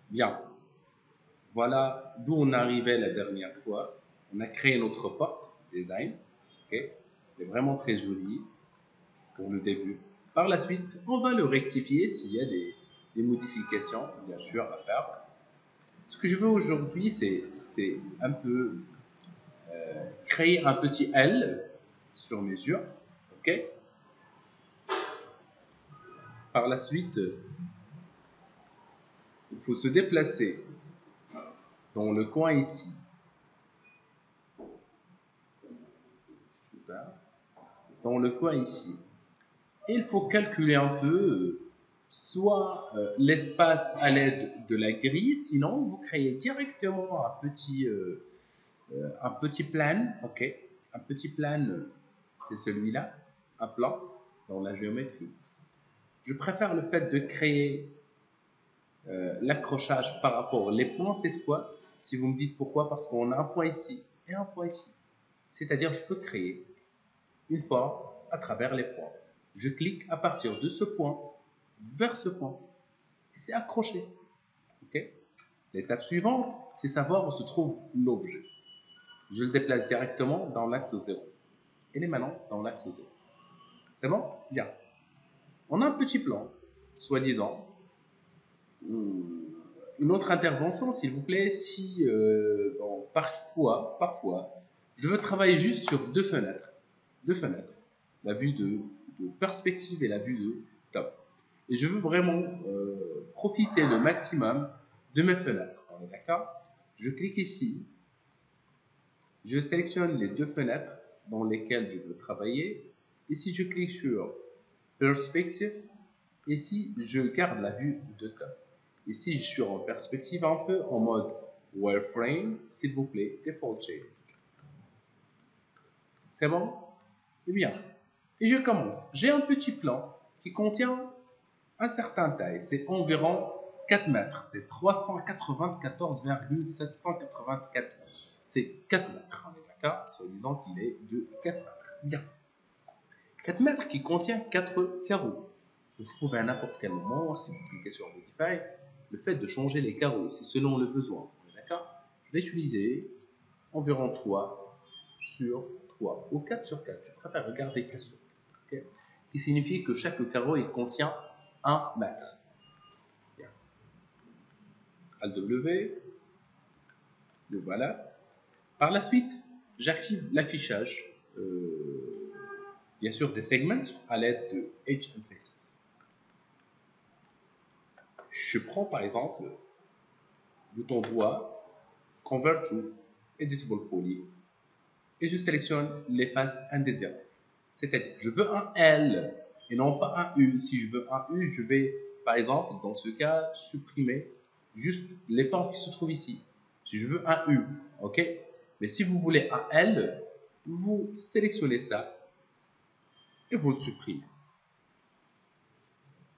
Bien, voilà d'où on arrivait la dernière fois. On a créé notre porte design. Ok, c'est vraiment très joli pour le début. Par la suite, on va le rectifier s'il y a des modifications, bien sûr, à faire. Ce que je veux aujourd'hui, c'est un peu créer un petit L sur mesure. Ok. Par la suite, il faut se déplacer dans le coin ici. Super. Dans le coin ici. Et il faut calculer un peu soit l'espace à l'aide de la grille, sinon vous créez directement un petit plan, ok, un petit plan, c'est celui-là, un plan dans la géométrie. Je préfère le fait de créer l'accrochage par rapport aux points cette fois. Si vous me dites pourquoi, parce qu'on a un point ici et un point ici. C'est-à-dire, je peux créer une forme à travers les points. Je clique à partir de ce point vers ce point et c'est accroché. Okay. L'étape suivante, c'est savoir où se trouve l'objet. Je le déplace directement dans l'axe 0. Il est maintenant dans l'axe 0. C'est bon? Bien. On a un petit plan, soi-disant. Une autre intervention, s'il vous plaît, si bon, parfois, je veux travailler juste sur deux fenêtres. Deux fenêtres. La vue de perspective et la vue de top. Et je veux vraiment profiter le maximum de mes fenêtres. On est d'accord? Je clique ici. Je sélectionne les deux fenêtres dans lesquelles je veux travailler. Ici, je clique sur Perspective. Ici, je garde la vue de top. Ici, je suis en perspective un peu en mode Wireframe. S'il vous plaît, Default Shape. C'est bon? Eh bien, et je commence. J'ai un petit plan qui contient un certain taille. C'est environ 4 mètres. C'est 394,784. C'est 4 mètres. On est d'accord? Soit disant qu'il est de 4 mètres. Bien. 4 mètres qui contient 4 carreaux. Vous pouvez à n'importe quel moment, si vous cliquez sur Modify, le fait de changer les carreaux, c'est selon le besoin. D'accord? Je vais utiliser environ 3 sur 3 ou 4 sur 4. Je préfère regarder 4 sur 4. Okay? Qui signifie que chaque carreau il contient 1 mètre. Bien. Alt W, le voilà. Par la suite, j'active l'affichage, bien sûr, des segments à l'aide de Edge and Faces. Je prends par exemple bouton droit, Convert to Editable Poly, et je sélectionne les faces indésirables. C'est-à-dire, je veux un L et non pas un U. Si je veux un U, je vais, par exemple, dans ce cas, supprimer juste les formes qui se trouvent ici. Si je veux un U, ok? Mais si vous voulez un L, vous sélectionnez ça et vous le supprimez.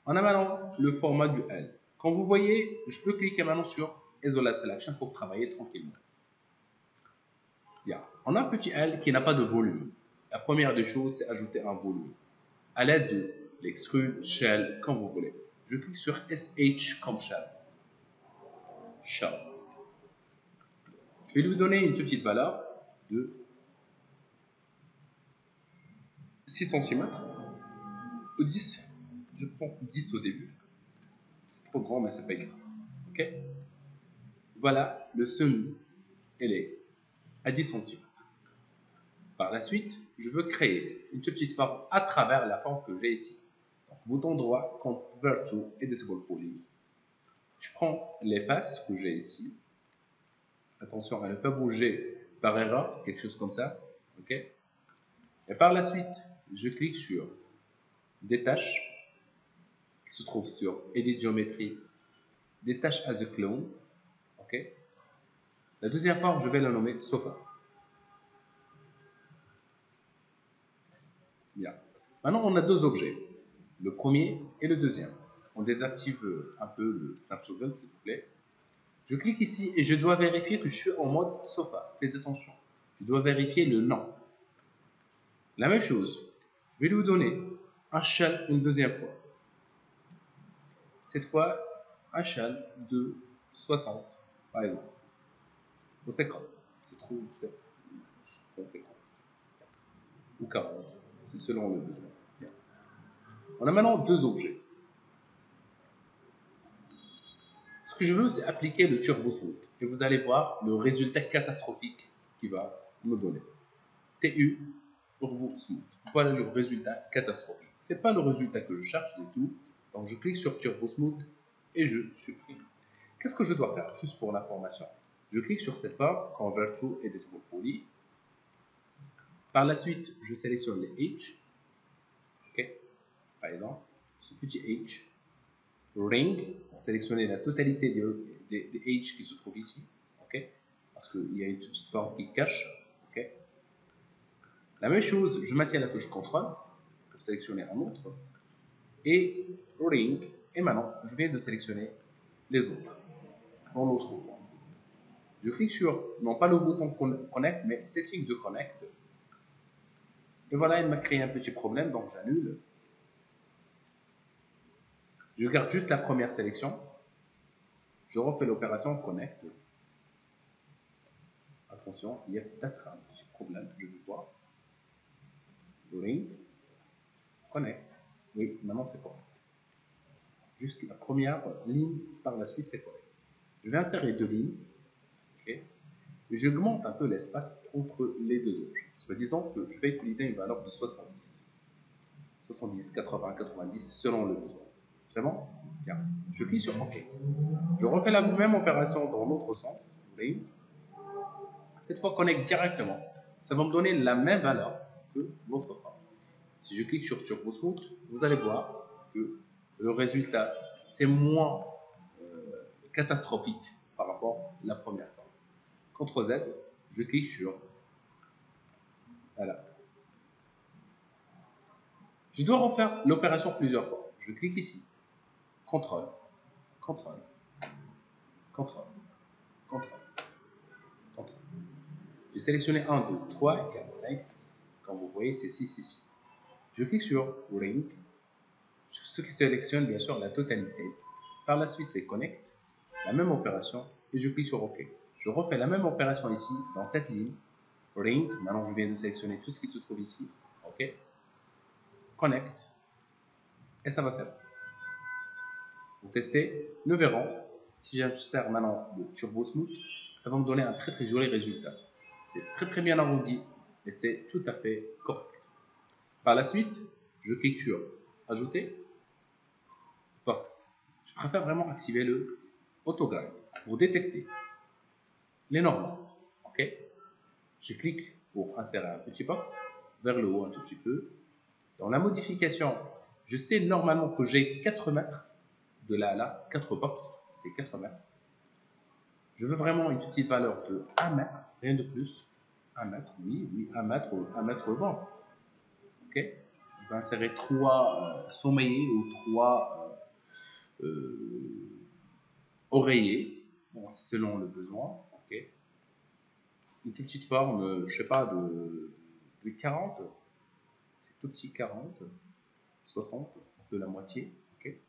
On a maintenant le format du L. Quand vous voyez, je peux cliquer maintenant sur Isolate Selection pour travailler tranquillement. Bien. On a un petit L qui n'a pas de volume. La première des choses, c'est ajouter un volume à l'aide de l'extrude, shell, comme vous voulez. Je clique sur SH comme shell. Shell. Je vais lui donner une toute petite valeur de 6 cm ou 10. Je prends 10 au début. C'est trop grand, mais c'est pas grave. Ok? Voilà, le semis, elle est à 10 cm. Par la suite, je veux créer une toute petite forme à travers la forme que j'ai ici. Donc, bouton droit, Convert to Editable Poly. Je prends les faces que j'ai ici. Attention à ne pas bouger par erreur, quelque chose comme ça. Ok? Et par la suite, je clique sur Détache, qui se trouve sur Edit Geometry, Détache as a Clone. Ok? La deuxième forme, je vais la nommer Sofa. Bien. Maintenant, on a deux objets, le premier et le deuxième. On désactive un peu le Snap Toggle, s'il vous plaît. Je clique ici et je dois vérifier que je suis en mode Sofa. Faites attention. Je dois vérifier le nom. La même chose, je vais lui donner un shell une deuxième fois. Cette fois, un shell de 60, par exemple. Ou 50. C'est trop, je prends 50. Ou 40. C'est selon le besoin. Bien. On a maintenant deux objets. Ce que je veux, c'est appliquer le Turbo Smooth. Et vous allez voir le résultat catastrophique qu'il va me donner. TU Turbo Smooth. Voilà le résultat catastrophique. Ce n'est pas le résultat que je cherche du tout. Donc je clique sur Turbo Smooth et je supprime. Qu'est-ce que je dois faire? Juste pour l'information. Je clique sur cette forme, Convert to Editable Poly. Par la suite, je sélectionne les H. Okay. Par exemple, ce petit H. Ring, pour sélectionner la totalité des H qui se trouvent ici. Okay. Parce qu'il y a une petite forme qui cache. Okay. La même chose, je maintiens la touche CTRL pour sélectionner un autre. Et Ring. Et maintenant, je viens de sélectionner les autres dans l'autre coin. Je clique sur, non pas le bouton Connect, mais Setting de Connect. Et voilà, il m'a créé un petit problème, donc j'annule. Je garde juste la première sélection. Je refais l'opération Connect. Attention, il y a peut-être un petit problème, je vais voir. Ring. Connect. Oui, maintenant c'est correct. Juste la première ligne par la suite, c'est correct. Je vais insérer deux lignes. Okay. J'augmente un peu l'espace entre les deux objets. Soit disant que je vais utiliser une valeur de 70. 70, 80, 90 selon le besoin. C'est bon? Bien. Je clique sur OK. Je refais la même opération dans l'autre sens. Ring. Cette fois, connecte directement. Ça va me donner la même valeur que l'autre fois. Si je clique sur Turbo Smooth, vous allez voir que le résultat, c'est moins catastrophique par rapport à la première fois. CTRL Z, je clique sur. Voilà. Je dois refaire l'opération plusieurs fois. Je clique ici. CTRL, CTRL, CTRL, CTRL, CTRL. J'ai sélectionné 1, 2, 3, 4, 5, 6. Comme vous voyez, c'est 6 ici. Je clique sur Ring, ce qui sélectionne bien sûr la totalité. Par la suite, c'est Connect, la même opération, et je clique sur OK. Je refais la même opération ici, dans cette ligne. Ring, maintenant je viens de sélectionner tout ce qui se trouve ici. OK. Connect, et ça va servir. Pour tester, nous verrons. Si j'insère maintenant le Turbo Smooth, ça va me donner un très joli résultat. C'est très bien arrondi et c'est tout à fait correct. Par la suite, je clique sur Ajouter, Box. Je préfère vraiment activer le Autograde pour détecter les normes. OK. Je clique pour insérer un petit box vers le haut un tout petit peu. Dans la modification, je sais normalement que j'ai 4 mètres de là à là, 4 box, c'est 4 mètres. Je veux vraiment une petite valeur de 1 mètre, rien de plus. 1 mètre, oui, 1 mètre, 1 mètre 20. Ok. Je vais insérer 3 sommeillers ou 3 oreillers. Bon, c'est selon le besoin. Ok. Une toute petite forme, je sais pas, de 40. C'est tout petit, 40, 60, de la moitié. Okay.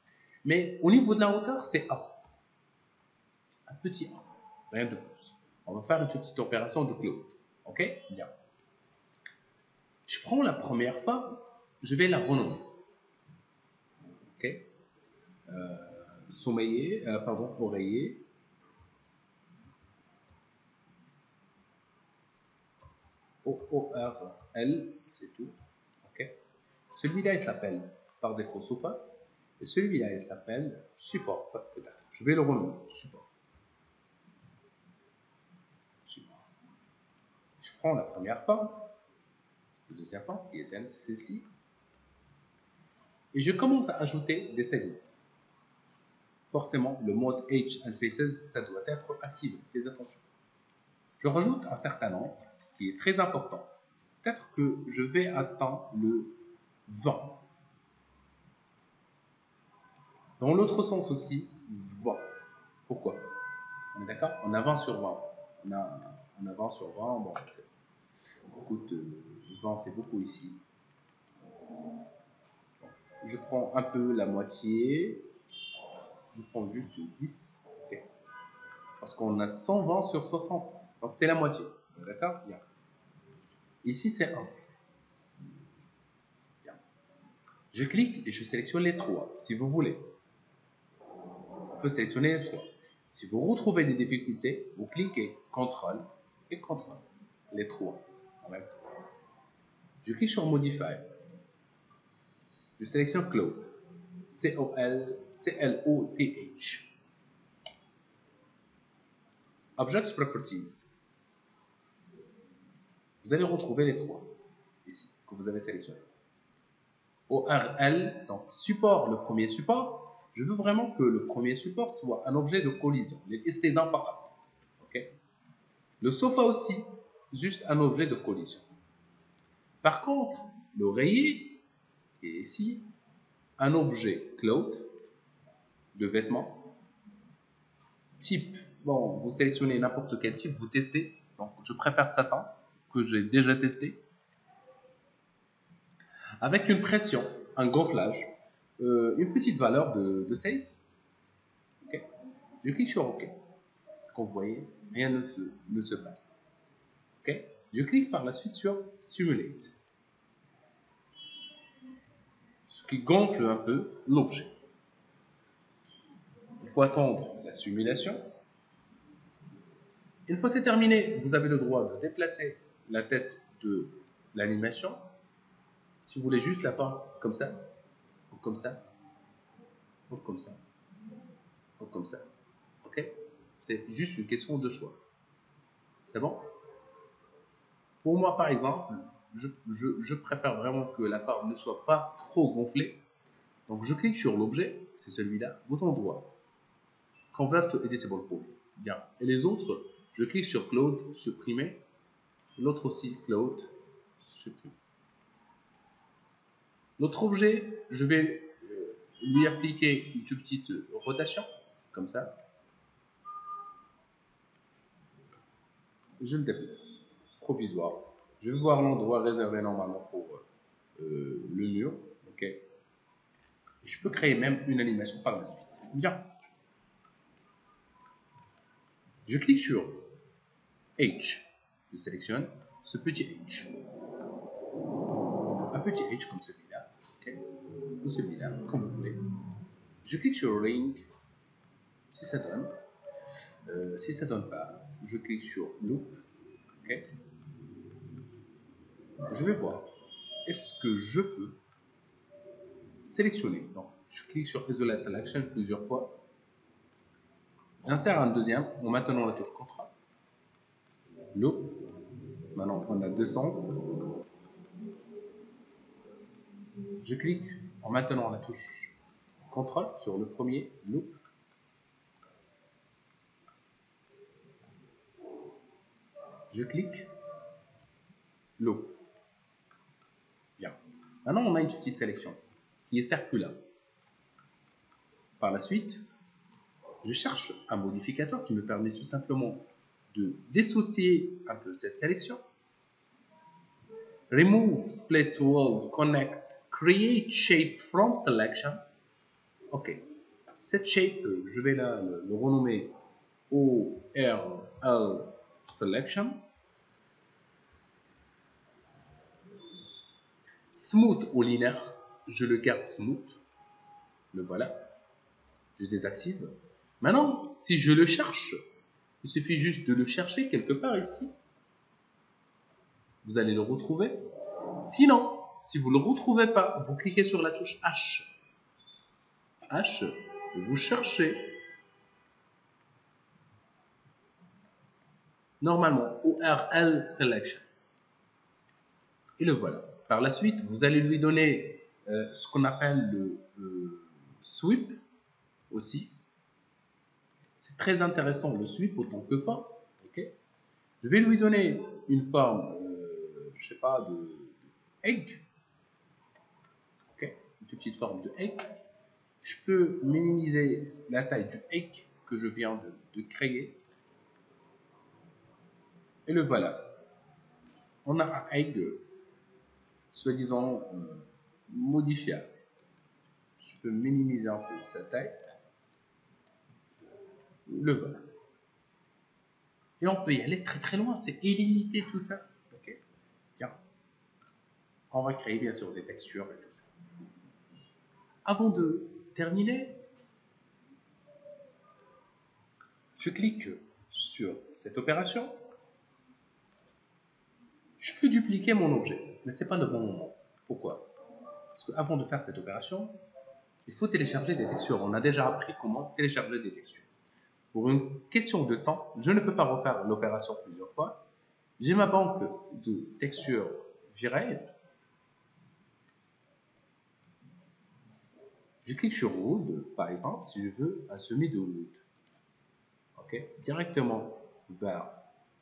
Mais au niveau de la hauteur, c'est A. Un petit A. Rien de plus. On va faire une toute petite opération de close. Ok. Bien. Je prends la première fois, je vais la renommer. Ok. Sommeiller, pardon, oreiller. O-O-R-L, c'est tout. Ok. Celui-là, il s'appelle par défaut sofa. Et celui-là, il s'appelle support, peut-être. Je vais le renommer, support. Support. Je prends la première forme, la deuxième forme, qui est celle-ci. Et je commence à ajouter des segments. Forcément, le mode Edge and Faces, ça doit être activé. Faites attention. Je rajoute un certain nombre qui est très important. Peut-être que je vais atteindre le 20. Dans l'autre sens aussi, 20. Pourquoi? On est d'accord? On a 20 sur 20. On a 20 sur 20. Bon, écoute, 20 c'est beaucoup ici. Je prends un peu la moitié. Je prends juste 10. Okay. parce qu'on a 120 sur 60. Donc, c'est la moitié. D'accord? Bien. Ici, c'est 1. Bien. Je clique et je sélectionne les 3, si vous voulez. On peut sélectionner les 3. Si vous retrouvez des difficultés, vous cliquez CTRL et CTRL. Les 3 en même temps. Je clique sur Modify. Je sélectionne Cloud. C-L-O-T-H. Object Properties. Vous allez retrouver les 3 ici que vous avez sélectionnés. ORL, donc support, le premier support. Je veux vraiment que le premier support soit un objet de collision. Okay? Le sofa aussi, juste un objet de collision. Par contre, l'oreiller est ici un objet cloud de vêtements. Type, bon, vous sélectionnez n'importe quel type, vous testez. Donc, je préfère Satan, que j'ai déjà testé. Avec une pression, un gonflage, une petite valeur de 16. Okay. Je clique sur OK. Comme vous voyez, rien ne se passe. Okay. Je clique par la suite sur Simulate. Ce qui gonfle un peu l'objet. Il faut attendre la simulation. Une fois c'est terminé, vous avez le droit de déplacer la tête de l'animation. Si vous voulez juste la forme comme ça, ou comme ça, ou comme ça, ou comme ça. Ok? C'est juste une question de choix. C'est bon? Pour moi, par exemple, je préfère vraiment que la forme ne soit pas trop gonflée. Donc, je clique sur l'objet, c'est celui-là, bouton droit. Convert to Editable Pool. Bien. Et les autres, je clique sur Cloud, supprimer. L'autre aussi, Cloud, supprimer. L'autre objet, je vais lui appliquer une toute petite rotation, comme ça. Je le déplace, provisoire. Je vais voir l'endroit réservé normalement pour le mur. Ok. Je peux créer même une animation par la suite. Bien. Je clique sur H. Je sélectionne ce petit H. Un petit H comme celui-là. Okay. Ou celui-là, comme vous voulez. Je clique sur Ring. Si ça donne. Si ça donne pas, je clique sur Loop. Okay. Je vais voir. Est-ce que je peux sélectionner? Donc, je clique sur Isolate Selection plusieurs fois. J'insère un deuxième en maintenant la touche CTRL. Loop. Maintenant, on a deux sens. Je clique en maintenant la touche CTRL sur le premier loop. Je clique loop. Bien. Maintenant, on a une petite sélection qui est circulaire. Par la suite, je cherche un modificateur qui me permet tout simplement de dissocier un peu cette sélection. Remove, split, world, connect, create shape from selection. Ok. Cette shape, je vais le renommer ORL selection. Smooth ou linéaire, je le garde smooth. Le voilà. Je désactive. Maintenant, si je le cherche, il suffit juste de le chercher quelque part ici. Vous allez le retrouver. Sinon, si vous ne le retrouvez pas, vous cliquez sur la touche H. H, vous cherchez. Normalement, ORL Selection. Et le voilà. Par la suite, vous allez lui donner ce qu'on appelle le sweep aussi. C'est très intéressant le sweep autant que forme. Okay. Je vais lui donner une forme, je sais pas, de egg. Okay. Une toute petite forme de egg. Je peux minimiser la taille du egg que je viens de créer. Et le voilà. On a un egg soi-disant modifiable. Je peux minimiser un peu sa taille. Le voilà. Et on peut y aller très très loin, c'est illimité tout ça. Ok. Bien. On va créer bien sûr des textures et tout ça. Avant de terminer, je clique sur cette opération. Je peux dupliquer mon objet, mais ce n'est pas le bon moment. Pourquoi? Parce qu'avant de faire cette opération, il faut télécharger des textures. On a déjà appris comment télécharger des textures. Pour une question de temps, je ne peux pas refaire l'opération plusieurs fois. J'ai ma banque de textures virées. Je clique sur Wood, par exemple, si je veux un semis de Wood. Okay. Directement vers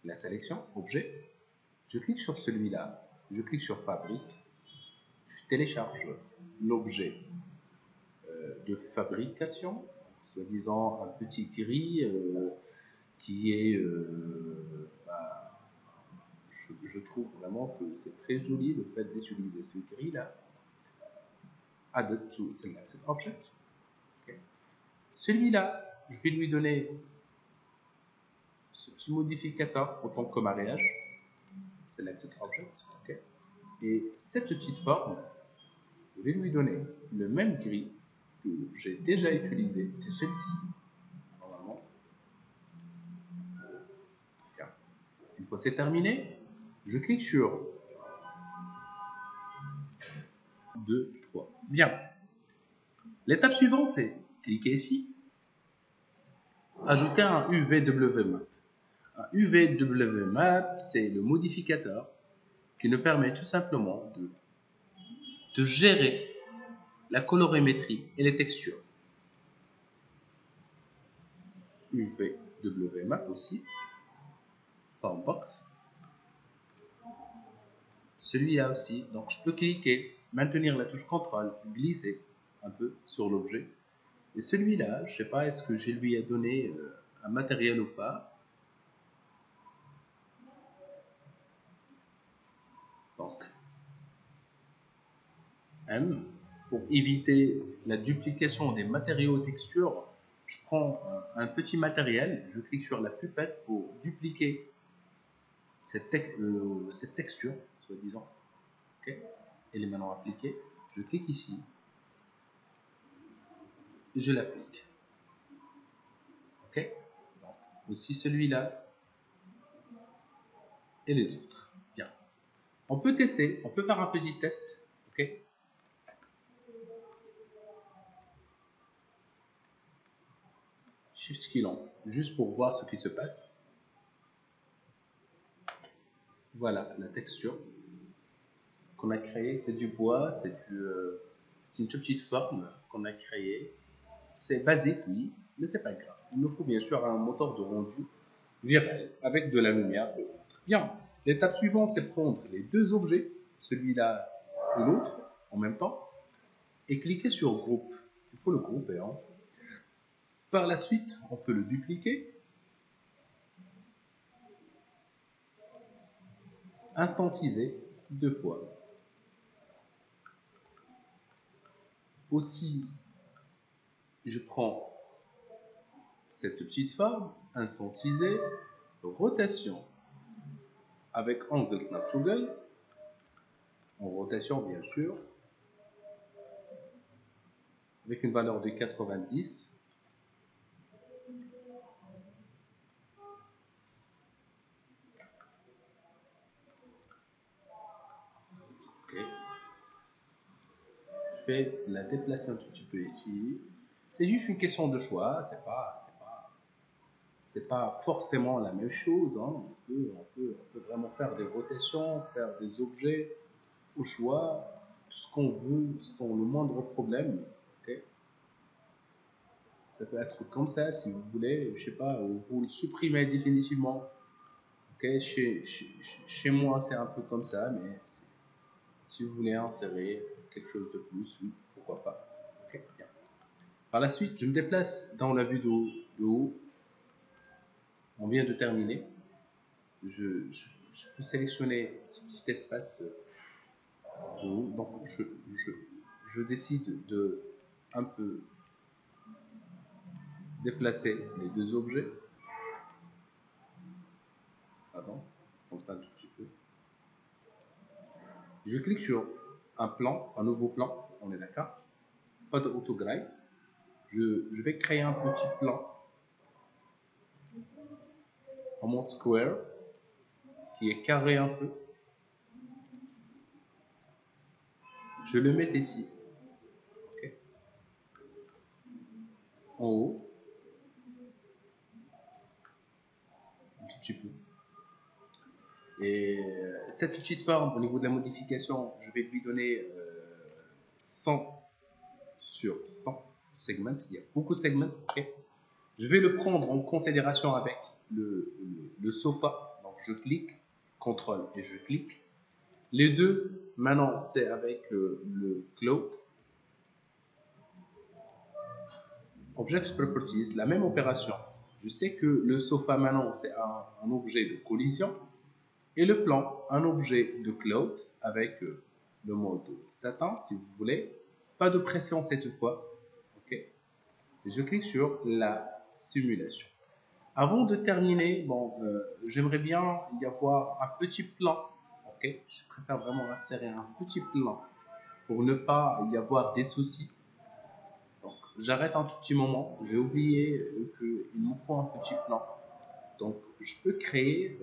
la sélection, objet. Je clique sur celui-là. Je clique sur Fabrique. Je télécharge l'objet de fabrication, soi-disant un petit gris qui est... je trouve vraiment que c'est très joli le fait d'utiliser ce gris-là. Add to selected object. Okay. Celui-là, je vais lui donner ce petit modificateur autant que mariage. Selected object. Okay. Et cette petite forme, je vais lui donner le même gris que j'ai déjà utilisé, c'est celui-ci. Normalement. Bien. Une fois c'est terminé, je clique sur 2, 3. Bien. L'étape suivante, c'est cliquer ici, ajouter un UVWMap. Un UVWMap, c'est le modificateur qui nous permet tout simplement de gérer la colorimétrie et les textures. UVWMap aussi, Formbox. Celui-là aussi, donc je peux cliquer, maintenir la touche CTRL, glisser un peu sur l'objet. Et celui-là, je ne sais pas, est-ce que je lui ai donné un matériel ou pas. Donc, M, pour éviter la duplication des matériaux textures, je prends un petit matériel, je clique sur la pupette pour dupliquer cette texture, soi-disant. Okay. Elle est maintenant appliquée. Je clique ici et je l'applique. Ok. Donc, aussi celui-là et les autres. Bien. On peut tester, on peut faire un petit test. Ok. Shift key long, juste pour voir ce qui se passe. Voilà la texture qu'on a créée. C'est du bois, c'est une toute petite forme qu'on a créée. C'est basique, oui, mais c'est pas grave. Il nous faut bien sûr un moteur de rendu virtuel avec de la lumière. Bien. L'étape suivante, c'est prendre les deux objets, celui-là et l'autre, en même temps, et cliquer sur groupe. Il faut le grouper. Hein. Par la suite, on peut le dupliquer, instantiser 2 fois. Aussi, je prends cette petite forme, instantiser, rotation avec angle snap toggle, en rotation bien sûr, avec une valeur de 90. Okay. Je vais la déplacer un tout petit peu ici. C'est juste une question de choix, c'est pas forcément la même chose. Hein. On peut vraiment faire des rotations, faire des objets au choix, tout ce qu'on veut sans le moindre problème. Okay. Ça peut être comme ça si vous voulez, je sais pas, vous le supprimez définitivement. Okay. Chez moi, c'est un peu comme ça, mais si vous voulez insérer quelque chose de plus, oui, pourquoi pas. Okay. Bien. Par la suite, je me déplace dans la vue de haut. On vient de terminer. Je peux sélectionner ce petit espace de haut. Donc, je décide de un peu déplacer les deux objets. pardon, comme ça un tout petit peu. Je clique sur un plan, un nouveau plan, on est d'accord. Pas de autograde. Je vais créer un petit plan en mode square qui est carré un peu. Je le mets ici, okay. En haut, un tout petit peu. Et cette petite forme, au niveau de la modification, je vais lui donner 100 sur 100 segments. Il y a beaucoup de segments. Okay. Je vais le prendre en considération avec le sofa. Donc je clique, contrôle et je clique. Les deux, maintenant, c'est avec le cloud. Object Properties, la même opération. Je sais que le sofa, maintenant, c'est un objet de collision. Et le plan, un objet de cloud avec le mode satin, si vous voulez. Pas de pression cette fois. Okay. Je clique sur la simulation. Avant de terminer, bon, j'aimerais bien y avoir un petit plan. Okay. Je préfère vraiment insérer un petit plan pour ne pas y avoir des soucis. Donc, j'arrête un tout petit moment. J'ai oublié qu'il me faut un petit plan. Donc, je peux créer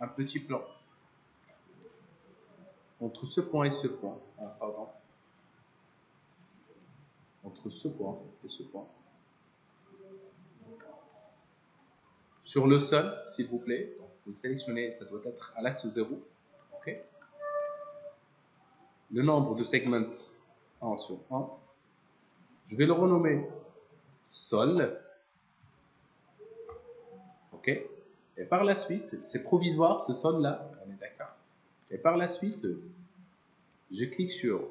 un petit plan entre ce point et ce point. Ah, pardon. Entre ce point et ce point. Sur le sol, s'il vous plaît, donc, vous le sélectionnez, ça doit être à l'axe 0. Okay. Le nombre de segments 1 sur 1. Je vais le renommer sol. OK. Et par la suite, c'est provisoire ce sol-là, on est d'accord. Et par la suite, je clique sur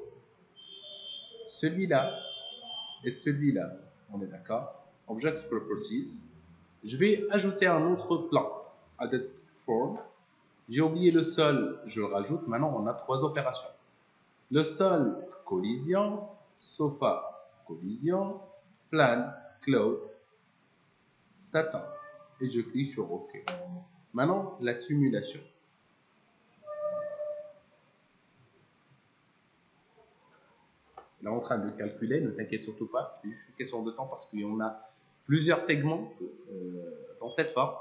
celui-là et celui-là, on est d'accord. Object Properties. Je vais ajouter un autre plan, Added Form. J'ai oublié le sol, je le rajoute. Maintenant, on a 3 opérations. Le sol, collision, sofa, collision, plan, cloud, satin. Et je clique sur OK. Maintenant, la simulation. Là, en train de calculer, ne t'inquiète surtout pas. C'est juste une question de temps parce qu'il y en a plusieurs segments dans cette forme.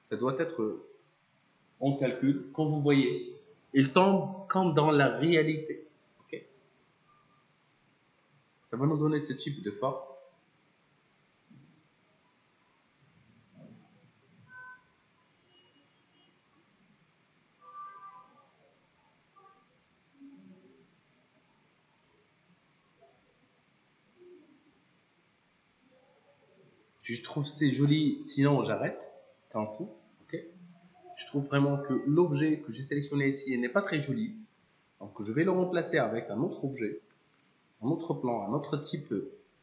Ça doit être en calcul. Quand vous voyez, il tombe comme dans la réalité. Okay. Ça va nous donner ce type de forme. Je trouve c'est joli, sinon j'arrête. Okay. Je trouve vraiment que l'objet que j'ai sélectionné ici n'est pas très joli. Donc je vais le remplacer avec un autre objet, un autre plan, un autre type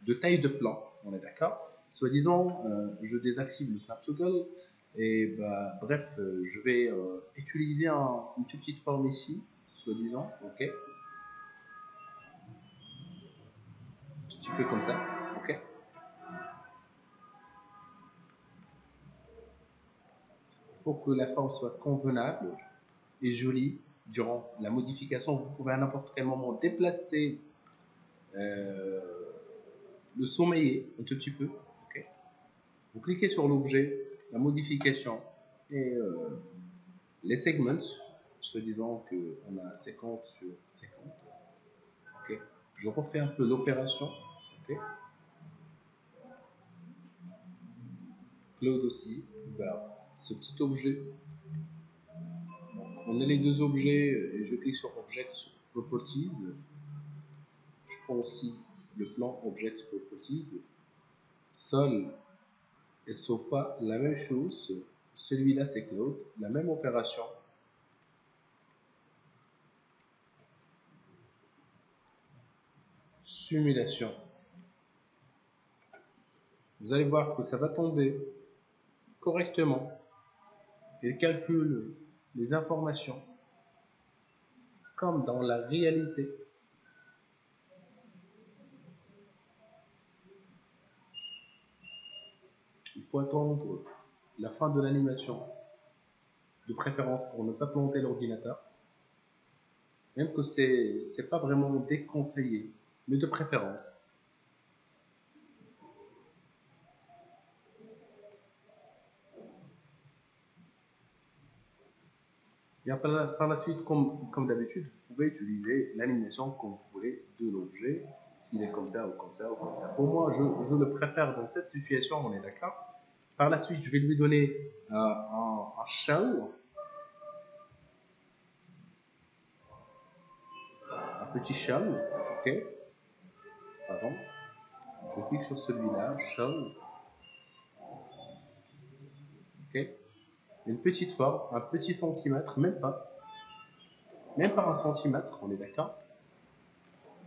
de taille de plan. On est d'accord. Soi-disant, je désactive le Snap Toggle. Et bah, bref, je vais utiliser une toute petite forme ici, soi-disant. Ok. Un tout petit peu comme ça. Ok. Il faut que la forme soit convenable et jolie durant la modification. Vous pouvez à n'importe quel moment déplacer le sommeiller un tout petit peu. Okay. Vous cliquez sur l'objet, la modification et les segments, soi-disant qu'on a 50 sur 50. Okay. Je refais un peu l'opération. Okay. Cloud aussi, voilà, ce petit objet. Donc, on a les deux objets et je clique sur Object Properties. Je prends aussi le plan Object Properties. Sol et sofa, la même chose. Celui-là, c'est Cloud, la même opération. Simulation. Vous allez voir que ça va tomber correctement. Il calcule les informations comme dans la réalité. Il faut attendre la fin de l'animation. de préférence pour ne pas planter l'ordinateur. Même que c'est pas vraiment déconseillé, mais de préférence. Et par la suite, comme d'habitude, vous pouvez utiliser l'animation comme vous voulez de l'objet, s'il est comme ça ou comme ça ou comme ça. Pour moi, je le préfère dans cette situation, on est d'accord. Par la suite, je vais lui donner un shell, un petit shell, ok. Pardon. Je clique sur celui-là, shell, ok. Une petite forme, un petit centimètre, même pas un centimètre, on est d'accord.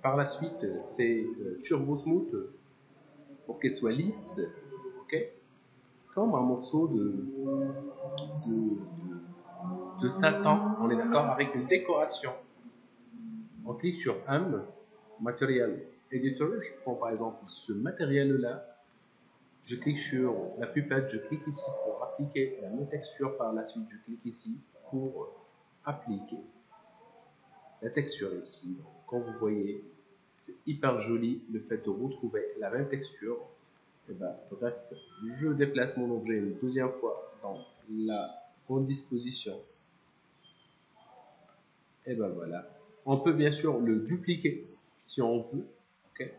Par la suite, c'est Turbo Smooth pour qu'elle soit lisse, ok, comme un morceau de, de satin, on est d'accord, avec une décoration. On clique sur Material Editor, je prends par exemple ce matériel-là, je clique sur la pupette, je clique ici pour appliquer la même texture, par la suite je clique ici pour appliquer la texture ici. Donc, comme vous voyez, c'est hyper joli le fait de retrouver la même texture. Et ben, bref, je déplace mon objet une deuxième fois dans la bonne disposition. Et ben voilà. On peut bien sûr le dupliquer si on veut. Okay.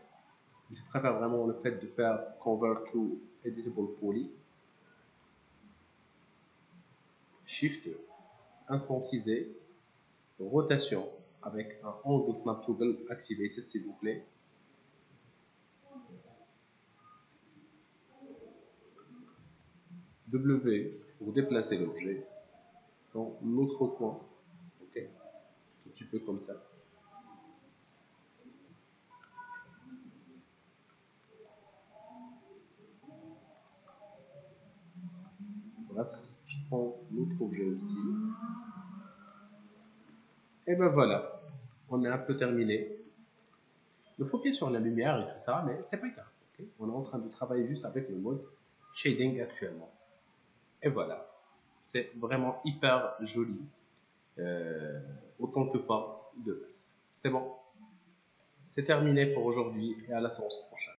Je préfère vraiment le fait de faire Convert to Editable Poly. Shift, instantisé, rotation avec un Angle Snap Toggle activated s'il vous plaît. W pour déplacer l'objet dans l'autre coin, ok, un petit peu comme ça. Bref, je prends l'autre objet aussi. Et ben voilà, on est un peu terminé. Il faut bien sûr la lumière et tout ça, mais c'est pas grave. Okay, on est en train de travailler juste avec le mode shading actuellement. Et voilà, c'est vraiment hyper joli, autant que fort de base. C'est bon, c'est terminé pour aujourd'hui et à la séance prochaine.